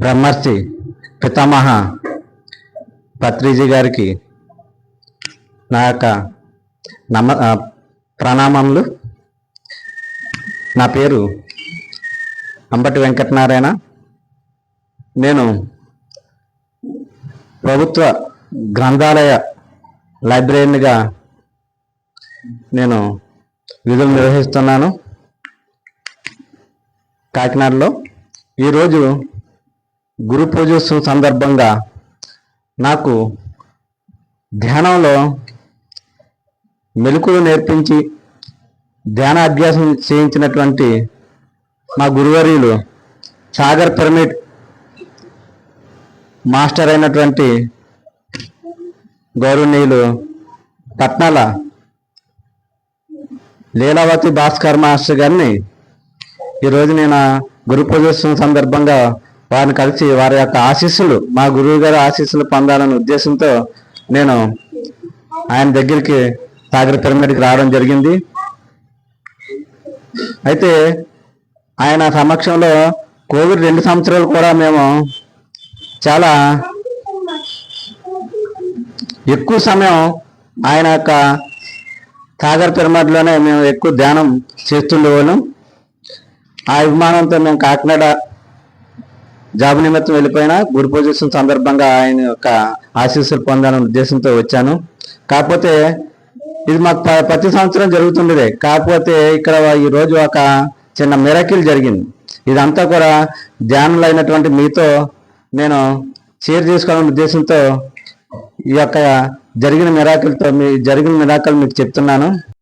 బ్రహ్మర్షి పితామహ పత్రిజీ గారికి నా యొక్క ప్రణామములు. నా పేరు అంబటి వెంకటనారాయణ. నేను ప్రభుత్వ గ్రంథాలయ లైబ్రరీగా నేను విధులు నిర్వహిస్తున్నాను కాకినాడలో. ఈరోజు గురు పూజోత్సవం సందర్భంగా నాకు ధ్యానంలో మెలకువలు నేర్పించి ధ్యాన అభ్యాసం చేయించినటువంటి మా గురువర్యులు సాగర్ పిరమిడ్ మాస్టర్ అయినటువంటి గౌరవనీయులు పట్నాల లీలావతి భాస్కర్ మాస్టర్ గారిని ఈరోజు నేను గురు పూజోత్సవం సందర్భంగా వారిని కలిసి వారి యొక్క ఆశీస్సులు, మా గురువు గారి ఆశీస్సులు పొందాలనే ఉద్దేశంతో నేను ఆయన దగ్గరికి సాగర్ పిరమిడ్కి రావడం జరిగింది. అయితే ఆయన సమక్షంలో కోవిడ్ 2 సంవత్సరాలు కూడా మేము చాలా ఎక్కువ సమయం ఆయన యొక్క సాగర్ పిరమిడ్లోనే మేము ఎక్కువ ధ్యానం చేస్తుండేవాళ్ళం. ఆ అభిమానంతో మేము కాకినాడ జాబ్ నిమిత్తం వెళ్ళిపోయినా గురు పూజోత్సవం సందర్భంగా ఆయన యొక్క ఆశీస్సులు పొందాలనే ఉద్దేశంతో వచ్చాను. కాకపోతే ఇది మాకు ప్రతి సంవత్సరం జరుగుతుండేదే. కాకపోతే ఇక్కడ ఈరోజు ఒక చిన్న మిరాకిల్ జరిగింది. ఇదంతా కూడా ధ్యానంలో అయినటువంటి మీతో నేను షేర్ చేసుకోవాలనే ఉద్దేశంతో ఈ యొక్క జరిగిన మిరాకిల్ మీకు చెప్తున్నాను.